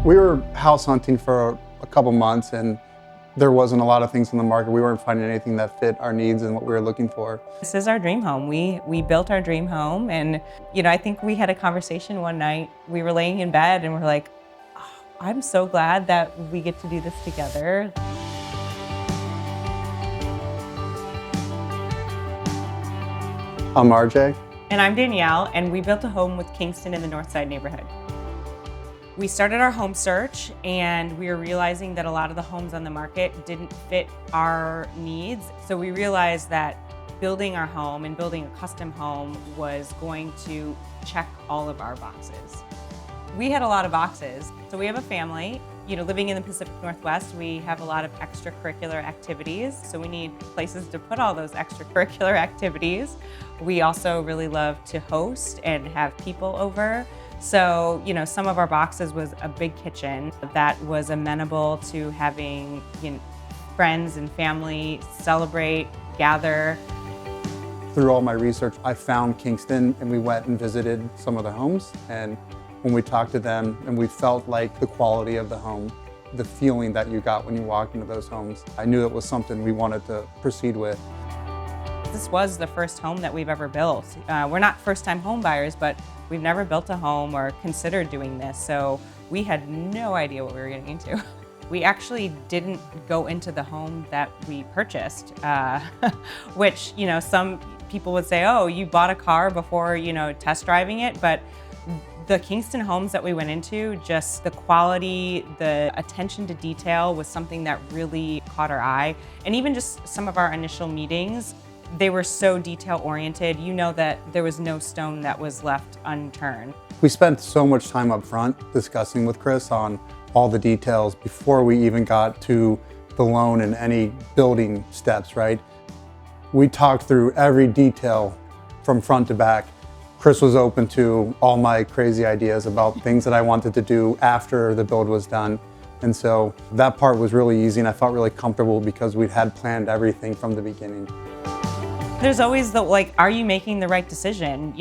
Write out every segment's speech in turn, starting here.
We were house hunting for a couple months and there wasn't a lot of things in the market. We weren't finding anything that fit our needs and what we were looking for. This is our dream home. We built our dream home, and I think we had a conversation one night. We were laying in bed and we're like, oh, I'm so glad that we get to do this together. I'm RJ. And I'm Danielle, and we built a home with Kingston in the Northside neighborhood. We started our home search and we were realizing that a lot of the homes on the market didn't fit our needs. So we realized that building our home and building a custom home was going to check all of our boxes. We had a lot of boxes. So we have a family, living in the Pacific Northwest, we have a lot of extracurricular activities. So we need places to put all those extracurricular activities. We also really love to host and have people over. So, some of our boxes was a big kitchen that was amenable to having friends and family celebrate, gather. Through all my research, I found Kingston and we went and visited some of the homes. And when we talked to them and we felt like the quality of the home, the feeling that you got when you walked into those homes, I knew it was something we wanted to proceed with. This was the first home that we've ever built. We're not first-time home buyers, but we've never built a home or considered doing this, so we had no idea what we were getting into. We actually didn't go into the home that we purchased, which, some people would say, oh, you bought a car before, test driving it, but the Kingston homes that we went into, just the quality, the attention to detail was something that really caught our eye. And even just some of our initial meetings, they were so detail-oriented. That there was no stone that was left unturned. We spent so much time up front discussing with Chris on all the details before we even got to the loan and any building steps, right? We talked through every detail from front to back. Chris was open to all my crazy ideas about things that I wanted to do after the build was done. And so that part was really easy and I felt really comfortable because we had planned everything from the beginning. There's always are you making the right decision?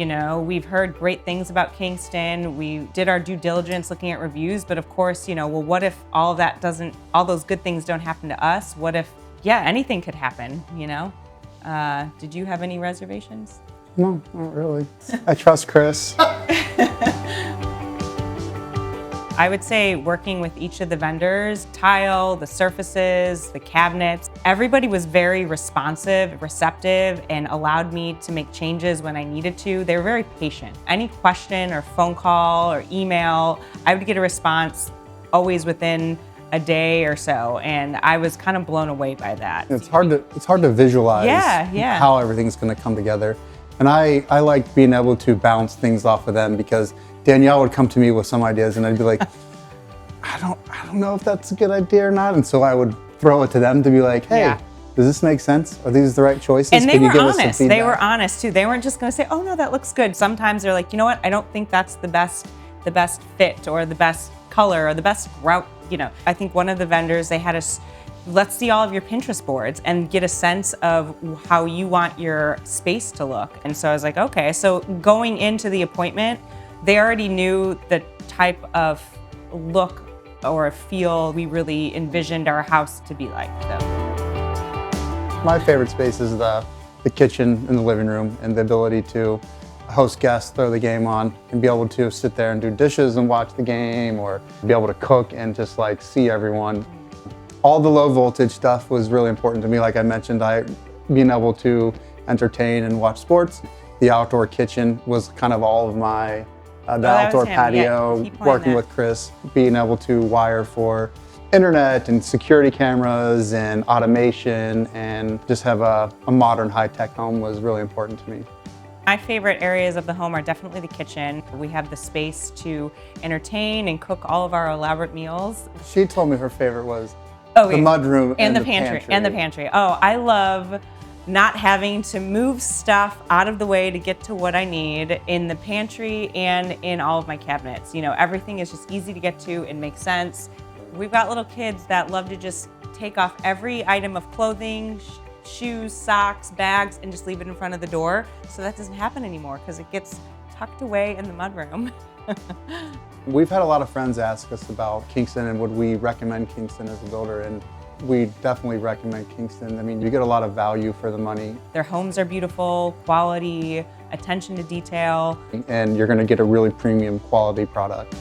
We've heard great things about Kingston. We did our due diligence looking at reviews, but of course, well, what if all those good things don't happen to us? What if, anything could happen, Did you have any reservations? No, not really. I trust Chris. I would say working with each of the vendors, tile, the surfaces, the cabinets, everybody was very responsive, receptive, and allowed me to make changes when I needed to. They were very patient. Any question or phone call or email, I would get a response always within a day or so, and I was kind of blown away by that. It's hard to visualize how everything's gonna come together. And I like being able to bounce things off of them because Danielle would come to me with some ideas and I'd be like, I don't know if that's a good idea or not. And so I would throw it to them to be like, hey, does this make sense? Are these the right choices? And they were honest. They were honest too. They weren't just gonna say, oh no, that looks good. Sometimes they're like, you know what? I don't think that's the best fit or the best color or the best route. I think one of the vendors, they had us, let's see all of your Pinterest boards and get a sense of how you want your space to look. And so I was like, okay. So going into the appointment, they already knew the type of look or feel we really envisioned our house to be like. So. My favorite space is the kitchen and the living room and the ability to host guests, throw the game on, and be able to sit there and do dishes and watch the game or be able to cook and just see everyone. All the low voltage stuff was really important to me. Like I mentioned, being able to entertain and watch sports. The outdoor kitchen was kind of all of my the outdoor patio, working with Chris, being able to wire for internet and security cameras and automation and just have a modern high-tech home was really important to me. My favorite areas of the home are definitely the kitchen. We have the space to entertain and cook all of our elaborate meals. She told me her favorite was the mudroom and the pantry. And the pantry. Oh, I love not having to move stuff out of the way to get to what I need in the pantry and in all of my cabinets. Everything is just easy to get to and makes sense. We've got little kids that love to just take off every item of clothing, shoes, socks, bags, and just leave it in front of the door. So that doesn't happen anymore because it gets tucked away in the mudroom. We've had a lot of friends ask us about Kingston and would we recommend Kingston as a builder, and we definitely recommend Kingston. I mean, you get a lot of value for the money. Their homes are beautiful, quality, attention to detail. And you're going to get a really premium quality product.